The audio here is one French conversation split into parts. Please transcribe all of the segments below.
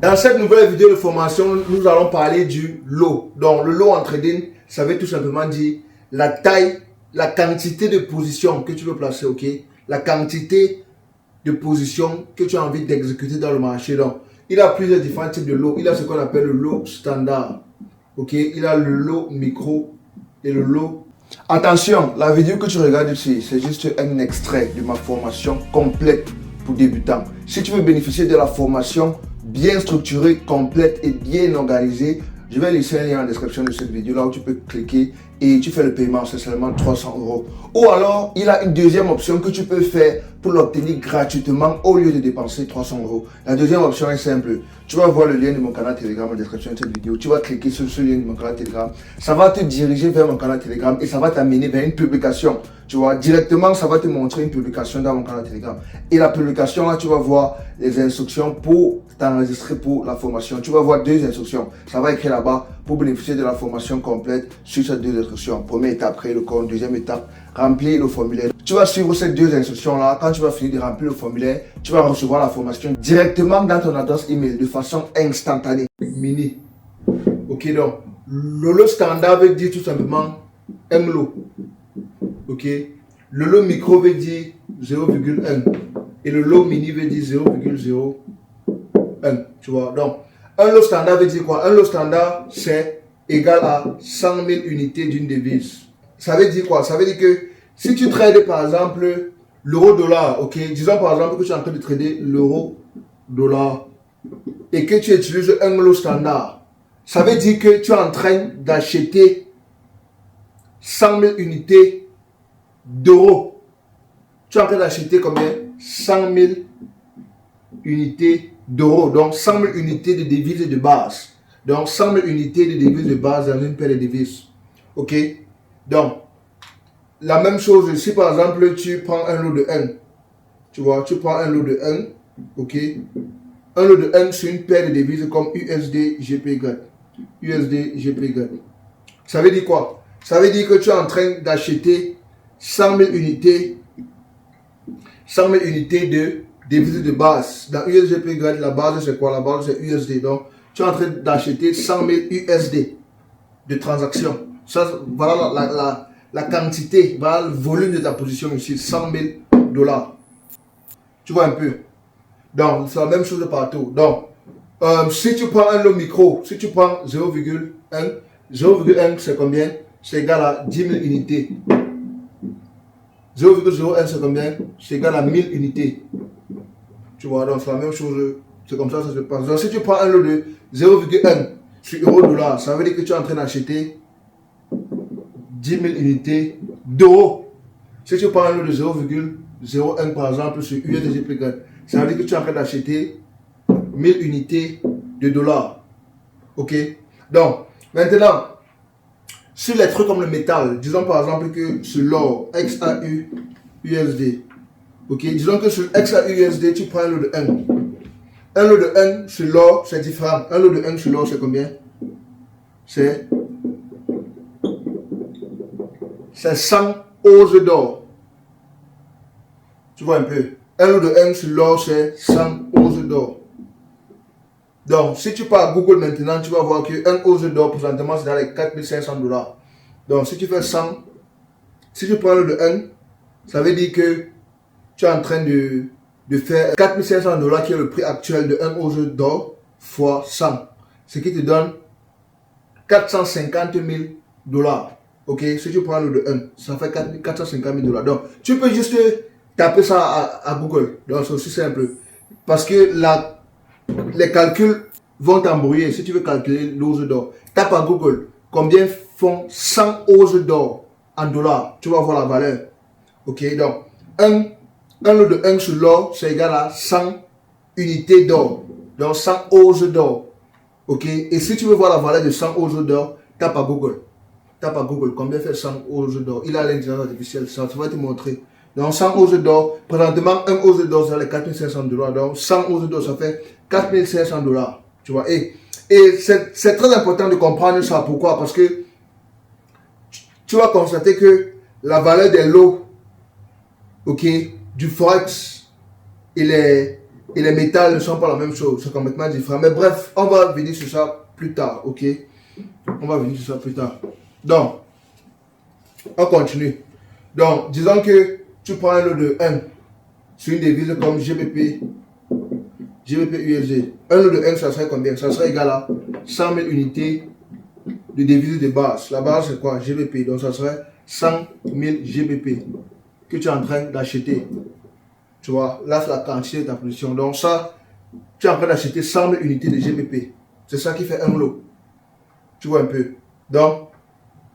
Dans cette nouvelle vidéo de formation, nous allons parler du lot. Donc, le lot en trading, ça veut tout simplement dire la taille, la quantité de positions que tu veux placer, ok? La quantité de positions que tu as envie d'exécuter dans le marché. Donc, il a plusieurs différents types de lots. Il a ce qu'on appelle le lot standard, ok? Il a le lot micro et le lot. Attention, la vidéo que tu regardes ici, c'est juste un extrait de ma formation complète pour débutants. Si tu veux bénéficier de la formation bien structurée, complète et bien organisée, je vais laisser un lien en description de cette vidéo là où tu peux cliquer et tu fais le paiement, c'est seulement 300 €. Ou alors, il a une deuxième option que tu peux faire pour l'obtenir gratuitement au lieu de dépenser 300 €. La deuxième option est simple. Tu vas voir le lien de mon canal Telegram en description de cette vidéo. Tu vas cliquer sur ce lien de mon canal Telegram. Ça va te diriger vers mon canal Telegram et ça va t'amener vers une publication. Tu vois, directement, ça va te montrer une publication dans mon canal Telegram. Et la publication, là, tu vas voir les instructions pour t'enregistrer pour la formation. Tu vas voir deux instructions. Ça va écrire là-bas pour bénéficier de la formation complète sur ces deux instructions. Première étape, créer le compte. Deuxième étape, remplir le formulaire. Tu vas suivre ces deux instructions-là. Quand tu vas finir de remplir le formulaire, tu vas recevoir la formation directement dans ton adresse email de façon instantanée. Mini. Ok, donc, le lot standard veut dire tout simplement un lot. Ok, le lot micro veut dire 0,1 et le lot mini veut dire 0,01. Tu vois, donc, un lot standard veut dire quoi? Un lot standard, c'est égal à 100 000 unités d'une devise. Ça veut dire quoi? Ça veut dire que si tu trades par exemple l'euro-dollar, ok, disons par exemple que tu es en train de trader l'euro-dollar et que tu utilises un lot standard, ça veut dire que tu es en train d'acheter 100 000 unités d'euros. Tu es en train d'acheter combien? 100 000 unités d'euros. Donc 100 000 unités de devises de base. Donc 100 000 unités de devises de base dans une paire de devises. Ok? Donc, la même chose, si par exemple tu prends un lot de 1, tu vois, tu prends un lot de 1, ok? Un lot de 1 sur une paire de devises comme USD, GPY. USD, GPY. Ça veut dire quoi? Ça veut dire que tu es en train d'acheter 100 000 unités de devises de base. Dans USDPY, la base c'est quoi? La base c'est USD. Donc, tu es en train d'acheter 100 000 USD de transactions. Ça, voilà la quantité, voilà le volume de ta position ici, 100 000 $. Tu vois un peu? Donc, c'est la même chose partout. Donc, si tu prends un lot micro, si tu prends 0,1, 0,1 c'est combien? C'est égal à 10 000 unités. 0,01 c'est combien? C'est égal à 1000 unités. Tu vois, donc c'est la même chose. C'est comme ça que ça se passe. Donc si tu prends un lot de 0,1 sur euro-dollar, ça veut dire que tu es en train d'acheter 10 000 unités d'euros. Si tu prends un lot de 0,01 par exemple sur USDPY, ça veut dire que tu es en train d'acheter 1000 unités de dollars. Ok? Donc, maintenant, sur les trucs comme le métal, disons par exemple que sur l'or, XAU, USD, ok, disons que sur XAU USD, tu prends un lot de 1. Un lot de 1 sur l'or, c'est différent. Un lot de 1 sur l'or, c'est combien? C'est 100 onces d'or. Tu vois un peu? Un lot de 1 sur l'or, c'est 100 onces d'or. Donc, si tu pars à Google maintenant, tu vas voir qu'un once d'or, présentement, c'est dans les 4500 $. Donc, si tu fais 100, si tu prends le de 1, ça veut dire que tu es en train de faire 4500 $, qui est le prix actuel de 1 once d'or, fois 100. Ce qui te donne 450 000 $. Ok, si tu prends le de 1, ça fait 450 000 $. Donc, tu peux juste taper ça à Google. Donc, c'est aussi simple. Parce que les calculs vont t'embrouiller si tu veux calculer l'once d'or. Tape à Google combien font 100 onces d'or en dollars. Tu vas voir la valeur. Ok, donc un lot de 1 sur l'or, c'est égal à 100 unités d'or. Donc 100 onces d'or. Ok, et si tu veux voir la valeur de 100 onces d'or, tape à Google. Tape à Google combien fait 100 onces d'or. Il a l'intelligence artificielle, ça va te montrer. Donc 100 onces d'or, présentement 1 once d'or c'est les 4500 $. Donc 100 onces d'or ça fait 4500 $. Tu vois, et c'est très important de comprendre ça. Pourquoi? Parce que tu vas constater que la valeur des lots, ok, du Forex et et les métals ne sont pas la même chose, c'est complètement différent. Mais bref, on va venir sur ça plus tard, ok? On va venir sur ça plus tard. Donc, on continue. Donc, disons que tu prends un lot de 1 sur une devise comme GBP, USD. Un lot de 1, ça serait combien? Ça serait égal à 100 000 unités de devise de base. La base, c'est quoi? GBP. Donc, ça serait 100 000 GBP que tu es en train d'acheter. Tu vois, là, c'est la quantité de ta position. Donc, ça, tu es en train d'acheter 100 000 unités de GBP. C'est ça qui fait un lot. Tu vois un peu. Donc,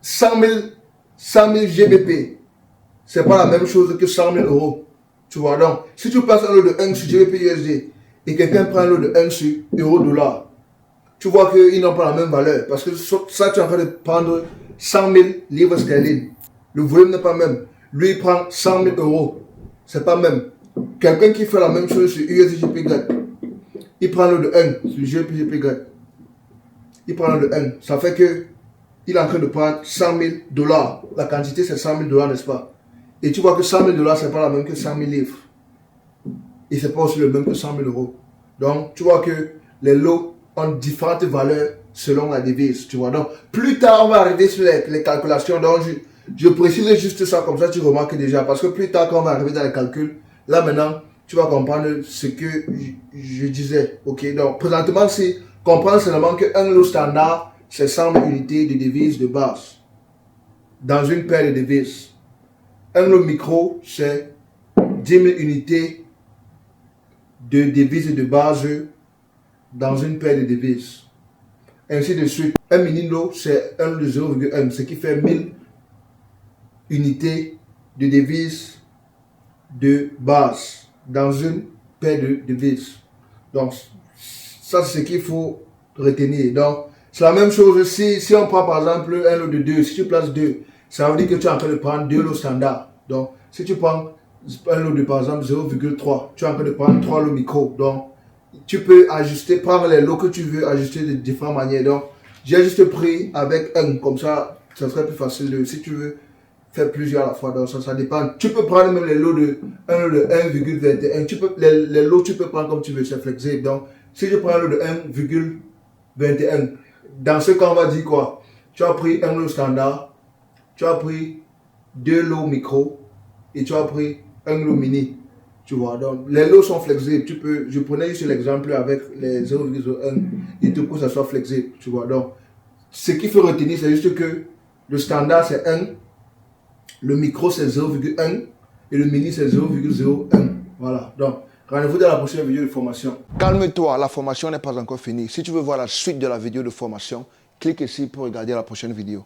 100 000 GBP, c'est pas la même chose que 100 000 euros. Tu vois, donc, si tu passes un lot de 1 sur GBP USD et quelqu'un prend un lot de 1 sur euro-dollar, tu vois qu'ils n'ont pas la même valeur. Parce que ça, tu es en train de prendre 100 000 livres sterling. Le volume n'est pas même. Lui, il prend 100 000 euros. C'est pas même. Quelqu'un qui fait la même chose sur USDGPY, il prend le de 1 sur GPGPY. Il prend le de 1. Ça fait que il est en train de prendre 100 000 dollars. La quantité, c'est 100 000 dollars, n'est-ce pas? Et tu vois que 100 000 dollars, c'est pas la même que 100 000 livres. Et c'est pas aussi le même que 100 000 euros. Donc, tu vois que les lots ont différentes valeurs selon la devise. Tu vois. Donc, plus tard, on va arriver sur les calculations. Donc, je précise juste ça, comme ça tu remarques déjà. Parce que plus tard, quand on va arriver dans les calculs, là maintenant, tu vas comprendre ce que je disais. Ok. Donc, présentement, c'est comprendre seulement qu'un lot standard, c'est 100 000 unités de devises de base dans une paire de devises. Un lot micro, c'est 10 000 unités de devises de base dans une paire de devises. Ainsi de suite. Un mini lot, c'est un lot de 0,1, ce qui fait 1000 unités de devises de base dans une paire de devises. Donc, ça, c'est ce qu'il faut retenir. Donc, c'est la même chose si on prend par exemple un lot de 2, si tu places 2, ça veut dire que tu es en train de prendre 2 lots standards. Donc, si tu prends un lot de par exemple 0,3, tu es en train de prendre 3 lots micro. Donc, tu peux ajuster, prendre les lots que tu veux, ajuster de différentes manières. Donc, j'ai juste pris avec un, comme ça serait plus facile si tu veux faire plusieurs à la fois. Donc, ça dépend. Tu peux prendre même les lots de 1,21. Les lots, tu peux prendre comme tu veux, c'est flexible. Donc, si je prends un lot de 1,21, dans ce cas, on va dire quoi? Tu as pris un lot standard, tu as pris 2 lots micro et tu as pris un lot mini. Tu vois, donc les lots sont flexibles. Je prenais juste l'exemple avec les 0,1 et tout pour que ça soit flexible. Tu vois, donc ce qu'il faut retenir, c'est juste que le standard c'est 1, le micro c'est 0,1 et le mini c'est 0,01. Voilà, donc rendez-vous dans la prochaine vidéo de formation. Calme-toi, la formation n'est pas encore finie. Si tu veux voir la suite de la vidéo de formation, clique ici pour regarder la prochaine vidéo.